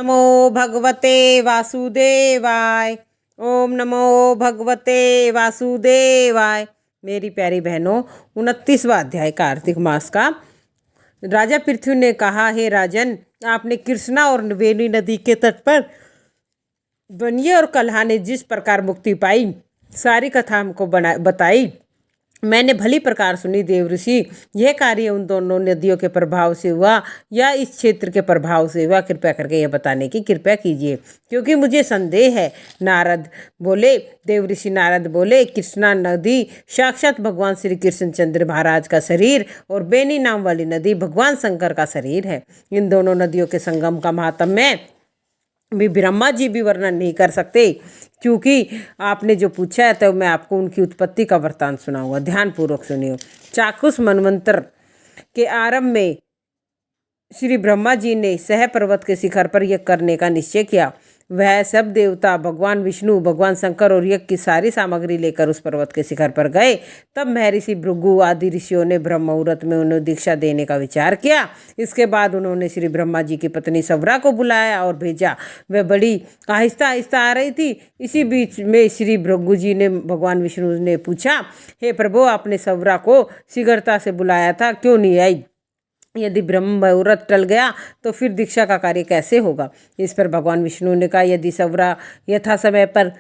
नमो भगवते वासुदेवाय। ओम नमो भगवते वासुदेवाय। मेरी प्यारी बहनों, 29वां अध्याय कार्तिक मास का। राजा पृथ्वी ने कहा, हे राजन, आपने कृष्णा और वेणी नदी के तट पर बनिए और कल्हा ने जिस प्रकार मुक्ति पाई सारी कथा हमको बताई। मैंने भली प्रकार सुनी देवऋषि। यह कार्य उन दोनों नदियों के प्रभाव से हुआ या इस क्षेत्र के प्रभाव से हुआ, कृपया करके यह बताने की कृपा कीजिए, क्योंकि मुझे संदेह है। नारद बोले, देवऋषि नारद बोले, कृष्णा नदी साक्षात भगवान श्री कृष्णचंद्र महाराज का शरीर और बेनी नाम वाली नदी भगवान शंकर का शरीर है। इन दोनों नदियों के संगम का महात्म्य भी ब्रह्मा जी भी वर्णन नहीं कर सकते। क्योंकि आपने जो पूछा है तो मैं आपको उनकी उत्पत्ति का वृत्तांत सुनाऊंगा। ध्यानपूर्वक सुनियो। चाक्षुष मनवंतर के आरंभ में श्री ब्रह्मा जी ने सह पर्वत के शिखर पर यज्ञ करने का निश्चय किया। वह सब देवता, भगवान विष्णु, भगवान शंकर और यज्ञ की सारी सामग्री लेकर उस पर्वत के शिखर पर गए। तब महर्षि भृगु आदि ऋषियों ने ब्रह्म मुहूर्त में उन्हें दीक्षा देने का विचार किया। इसके बाद उन्होंने श्री ब्रह्मा जी की पत्नी सवरा को बुलाया और भेजा। वह बड़ी आहिस्ता आहिस्ता आ रही थी। इसी बीच में श्री भृगु जी ने भगवान विष्णु ने पूछा, हे प्रभु, आपने सवरा को शीघ्रता से बुलाया था, क्यों नहीं आई? यदि ब्रह्म मुहूर्त टल गया तो फिर दीक्षा का कार्य कैसे होगा? इस पर भगवान विष्णु ने कहा, यदि सवरा यथा समय पर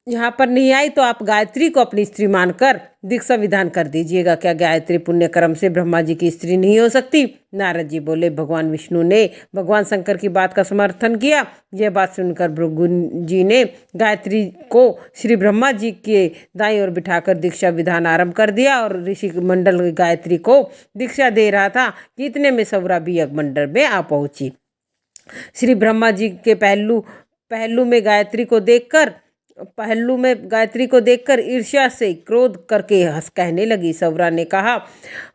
यहाँ पर नहीं आई तो आप गायत्री को अपनी स्त्री मानकर दीक्षा विधान कर दीजिएगा। क्या गायत्री पुण्य कर्म से ब्रह्मा जी की स्त्री नहीं हो सकती? नारद जी बोले, भगवान विष्णु ने भगवान शंकर की बात का समर्थन किया। यह बात सुनकर भृगु जी ने गायत्री को श्री ब्रह्मा जी के दाईं ओर बिठाकर दीक्षा विधान आरंभ कर दिया और ऋषि मंडल गायत्री को दीक्षा दे रहा था कि इतने में सवरा भी यज्ञ मंडल में आ पहुंची। श्री ब्रह्मा जी के पहलू में गायत्री को देखकर ईर्ष्या से क्रोध करके हंस कहने लगी। सवरा ने कहा,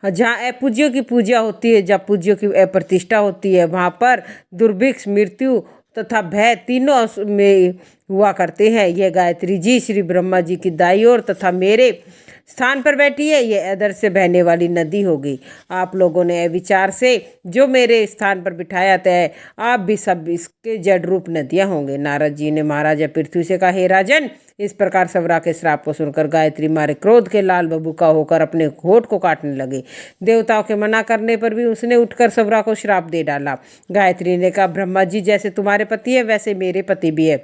जहाँ अपूज्यों की पूजा होती है, जहाँ पूज्यों की अप्रतिष्ठा होती है, वहाँ पर दुर्भिक्ष, मृत्यु तथा भय तीनों में हुआ करते हैं। यह गायत्री जी श्री ब्रह्मा जी की दाईं ओर तथा मेरे स्थान पर बैठी है। यह अधर से बहने वाली नदी होगी। आप लोगों ने विचार से जो मेरे स्थान पर बिठाया तय आप भी सब इसके जड़ रूप नदियां होंगे। नारद जी ने महाराजा पृथ्वी से कहा, हे राजन, इस प्रकार सवरा के श्राप को सुनकर गायत्री मारे क्रोध के लाल बबूका होकर अपने होठ को काटने लगे। देवताओं के मना करने पर भी उसने उठकर सवरा को श्राप दे डाला। गायत्री ने कहा, ब्रह्मा जी जैसे तुम्हारे पति है वैसे मेरे पति भी है।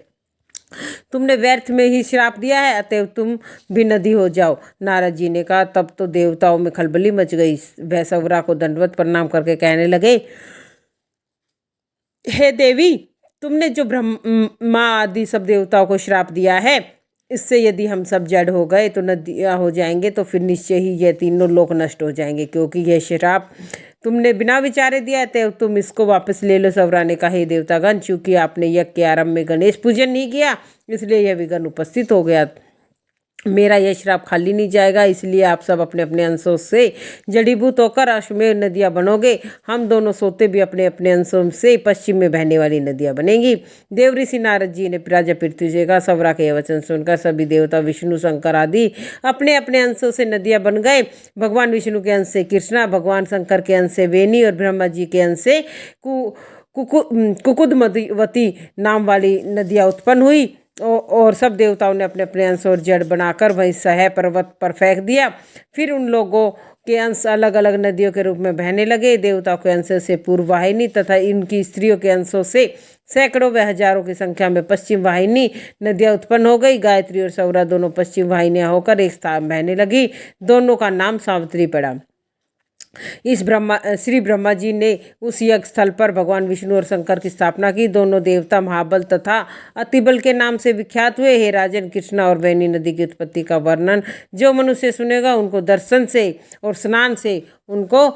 तुमने व्यर्थ में ही श्राप दिया है, अतएव तुम भी नदी हो जाओ। नारद जी ने कहा। तब तो देवताओं में खलबली मच गई। वह सवरा को दंडवत प्रणाम करके कहने लगे, हे देवी, तुमने जो ब्रह्मा आदि सब देवताओं को श्राप दिया है, इससे यदि हम सब जड़ हो गए तो नदियाँ हो जाएंगे, तो फिर निश्चय ही ये तीनों लोक नष्ट हो जाएंगे। क्योंकि यह श्राप तुमने बिना विचारे दिया तो तुम इसको वापस ले लो। सवरा ने कहा, हे देवतागण, चूंकि आपने यज्ञ के आरंभ में गणेश पूजन नहीं किया, इसलिए यह विघ्न उपस्थित हो गया। मेरा यह श्राप खाली नहीं जाएगा, इसलिए आप सब अपने अपने अंशों से जड़ीभूत होकर अश्वमेध नदियाँ बनोगे। हम दोनों सोते भी अपने अपने अंशों से पश्चिम में बहने वाली नदियाँ बनेंगी। देवऋषि नारद जी ने राजा पृथ्वी से कहा। सवरा के वचन सुनकर सभी देवता, विष्णु, शंकर आदि अपने अपने अंशों से नदियाँ बन गए। भगवान विष्णु के अंश से कृष्णा, भगवान शंकर के अंश से वेणी और ब्रह्मा जी के अंश से कुकुदमती नाम वाली नदियाँ उत्पन्न हुई। और सब देवताओं ने अपने अपने अंश और जड़ बनाकर वहीं सह पर्वत पर फेंक दिया। फिर उन लोगों के अंश अलग अलग नदियों के रूप में बहने लगे। देवताओं के अंश से पूर्व वाहिनी तथा इनकी स्त्रियों के अंशों से सैकड़ों व हजारों की संख्या में पश्चिम वाहिनी नदियाँ उत्पन्न हो गई। गायत्री और सवरा दोनों पश्चिम वाहिनियाँ होकर एक स्थान बहने लगी। दोनों का नाम सावित्री पड़ा। श्री ब्रह्मा जी ने उस यज्ञ स्थल पर भगवान विष्णु और शंकर की स्थापना की। दोनों देवता महाबल तथा अतिबल के नाम से विख्यात हुए। हे राजन, कृष्णा और वेणी नदी की उत्पत्ति का वर्णन जो मनुष्य सुनेगा, उनको दर्शन से और स्नान से उनको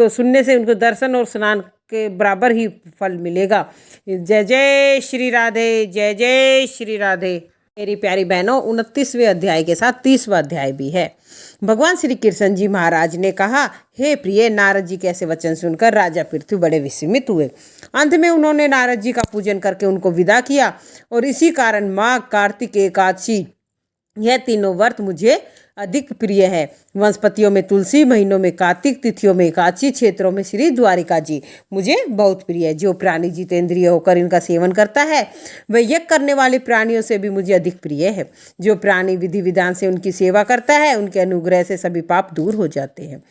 सुनने से उनको दर्शन और स्नान के बराबर ही फल मिलेगा। जय जय श्री राधे, जय जय श्री राधे। मेरी प्यारी बहनों, 29वें अध्याय के साथ 30वां अध्याय भी है। भगवान श्री कृष्ण जी महाराज ने कहा, हे प्रिय, नारद जी के ऐसे वचन सुनकर राजा पृथ्वी बड़े विस्मित हुए। अंत में उन्होंने नारद जी का पूजन करके उनको विदा किया और इसी कारण माघ, कार्तिक, एकादशी यह तीनों व्रत मुझे अधिक प्रिय है। वनस्पतियों में तुलसी, महीनों में कार्तिक, तिथियों में एकादशी, क्षेत्रों में श्री द्वारिका जी मुझे बहुत प्रिय है। जो प्राणी जितेंद्रिय होकर इनका सेवन करता है वह यज्ञ करने वाले प्राणियों से भी मुझे अधिक प्रिय है। जो प्राणी विधि विधान से उनकी सेवा करता है उनके अनुग्रह से सभी पाप दूर हो जाते हैं।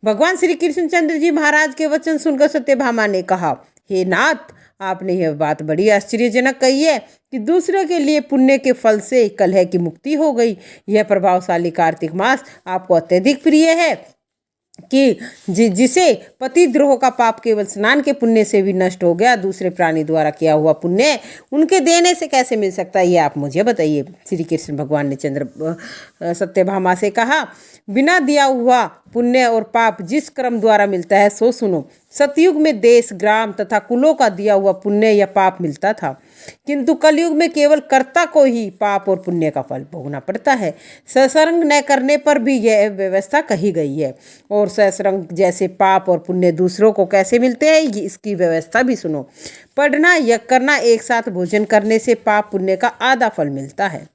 भगवान श्री कृष्णचंद्र जी महाराज के वचन सुनकर सत्यभामा ने कहा, हे नाथ, आपने यह बात बड़ी आश्चर्यजनक कही है कि दूसरे के लिए पुण्य के फल से कलह की मुक्ति हो गई। यह प्रभावशाली कार्तिक मास आपको अत्यधिक प्रिय है कि जिसे पतिद्रोह का पाप केवल स्नान के पुण्य से भी नष्ट हो गया, दूसरे प्राणी द्वारा किया हुआ पुण्य उनके देने से कैसे मिल सकता है, ये आप मुझे बताइए। श्री कृष्ण भगवान ने सत्यभामा से कहा, बिना दिया हुआ पुण्य और पाप जिस क्रम द्वारा मिलता है सो सुनो। सतयुग में देश, ग्राम तथा कुलों का दिया हुआ पुण्य या पाप मिलता था, किंतु कलयुग में केवल कर्ता को ही पाप और पुण्य का फल भोगना पड़ता है। सत्संग न करने पर भी यह व्यवस्था कही गई है। और सत्संग जैसे पाप और पुण्य दूसरों को कैसे मिलते हैं, इसकी व्यवस्था भी सुनो। पढ़ना, यज्ञ करना, एक साथ भोजन करने से पाप पुण्य का आधा फल मिलता है।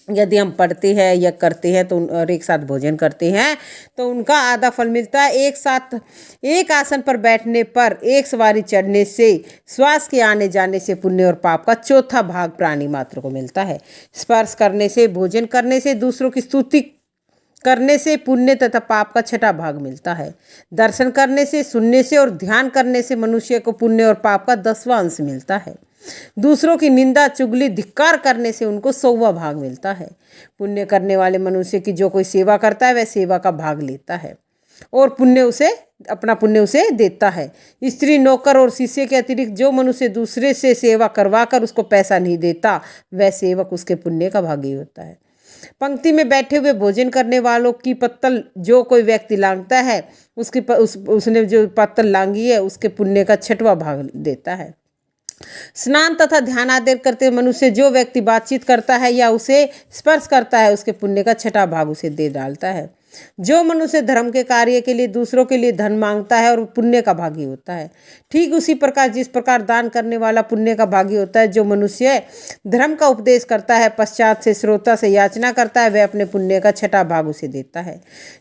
यदि हम पढ़ते हैं या करते हैं तो और एक साथ भोजन करते हैं तो उनका आधा फल मिलता है। एक साथ एक आसन पर बैठने पर, एक सवारी चढ़ने से, श्वास के आने जाने से पुण्य और पाप का चौथा भाग प्राणी मात्र को मिलता है। स्पर्श करने से, भोजन करने से, दूसरों की स्तुति करने से पुण्य तथा पाप का छठा भाग मिलता है। दर्शन करने से, सुनने से और ध्यान करने से मनुष्य को पुण्य और पाप का 10वां अंश मिलता है। दूसरों की निंदा, चुगली, धिक्कार करने से उनको 100वां भाग मिलता है। पुण्य करने वाले मनुष्य की जो कोई सेवा करता है वह सेवा का भाग लेता है और अपना पुण्य उसे देता है। स्त्री, नौकर और शिष्य के अतिरिक्त जो मनुष्य दूसरे से सेवा करवाकर उसको पैसा नहीं देता वह सेवक उसके पुण्य का भागी होता है। पंक्ति में बैठे हुए भोजन करने वालों की पत्तल जो कोई व्यक्ति लांघता है उसने जो पत्तल लांघी है उसके पुण्य का 6वां भाग देता है। स्नान तथा ध्यान आदि करते मनुष्य जो व्यक्ति बातचीत करता है या उसे स्पर्श करता है उसके पुण्य का 6वां भाग उसे दे डालता है। जो मनुष्य धर्म के कार्य के लिए दूसरों के लिए धन मांगता है और पुण्य का भागी होता है, ठीक उसी प्रकार जिस प्रकार दान करने वाला पुण्य का भागी होता है, जो मनुष्य धर्म का उपदेश करता है पश्चात से श्रोता से याचना करता है वह अपने पुण्य का 6वां भाग उसे देता है।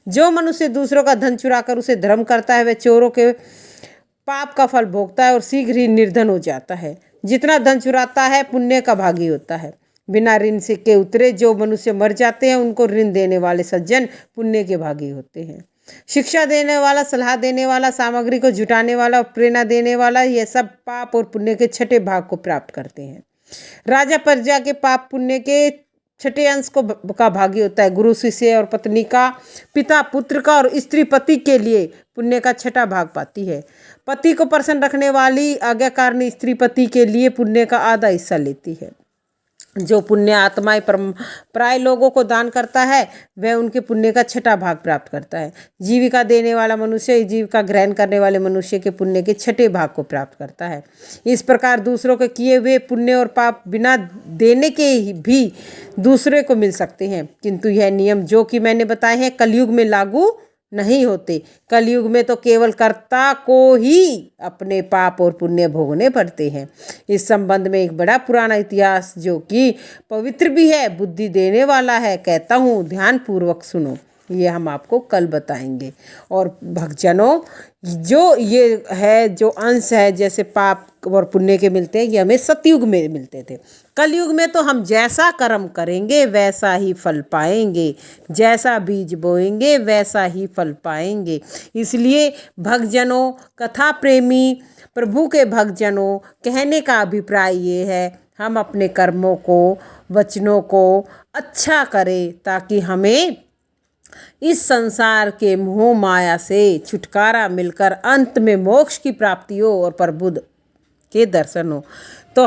जो मनुष्य दूसरों का धन चुराकर उसे धर्म करता है वह चोरों के पाप का फल भोगता है और शीघ्र ही निर्धन हो जाता है। जितना धन चुराता है पुण्य का भागी होता है। बिना ऋण से के उतरे जो मनुष्य मर जाते हैं उनको ऋण देने वाले सज्जन पुण्य के भागी होते हैं। शिक्षा देने वाला, सलाह देने वाला, सामग्री को जुटाने वाला, प्रेरणा देने वाला, यह सब पाप और पुण्य के 6ठे भाग को प्राप्त करते हैं। राजा प्रजा के पाप पुण्य के 6ठे अंश का भागी होता है। गुरु शिष्य और पत्नी का, पिता पुत्र का और स्त्री पति के लिए पुण्य का 6वां भाग पाती है। पति को प्रसन्न रखने वाली आज्ञाकारिणी स्त्री पति के लिए पुण्य का आधा हिस्सा लेती है। जो पुण्य आत्माएं प्राय लोगों को दान करता है वह उनके पुण्य का 6वां भाग प्राप्त करता है। जीविका देने वाला मनुष्य जीविका ग्रहण करने वाले मनुष्य के पुण्य के 6ठे भाग को प्राप्त करता है। इस प्रकार दूसरों के किए हुए पुण्य और पाप बिना देने के भी दूसरे को मिल सकते हैं, किंतु यह नियम जो कि मैंने बताए हैं कलयुग में लागू नहीं होते। कलयुग में तो केवल कर्ता को ही अपने पाप और पुण्य भोगने पड़ते हैं। इस संबंध में एक बड़ा पुराना इतिहास जो कि पवित्र भी है, बुद्धि देने वाला है, कहता हूँ, ध्यान पूर्वक सुनो। ये हम आपको कल बताएंगे। और भक्तजनों, जो ये है जो अंश है जैसे पाप और पुण्य के मिलते हैं, ये हमें सतयुग में मिलते थे। कलयुग में तो हम जैसा कर्म करेंगे वैसा ही फल पाएंगे, जैसा बीज बोएंगे वैसा ही फल पाएंगे। इसलिए भक्तजनों, कथा प्रेमी प्रभु के भक्तजनों, कहने का अभिप्राय ये है हम अपने कर्मों को, वचनों को अच्छा करें ताकि हमें इस संसार के मोह माया से छुटकारा मिलकर अंत में मोक्ष की प्राप्ति हो और प्रभु के दर्शन हो। तो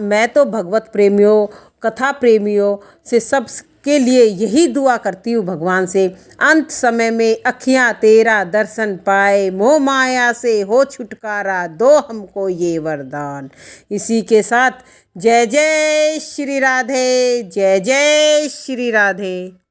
मैं तो भगवत प्रेमियों, कथा प्रेमियों से सब के लिए यही दुआ करती हूँ भगवान से, अंत समय में अखियाँ तेरा दर्शन पाए, मोह माया से हो छुटकारा, दो हमको ये वरदान। इसी के साथ जय जय श्री राधे, जय जय श्री राधे।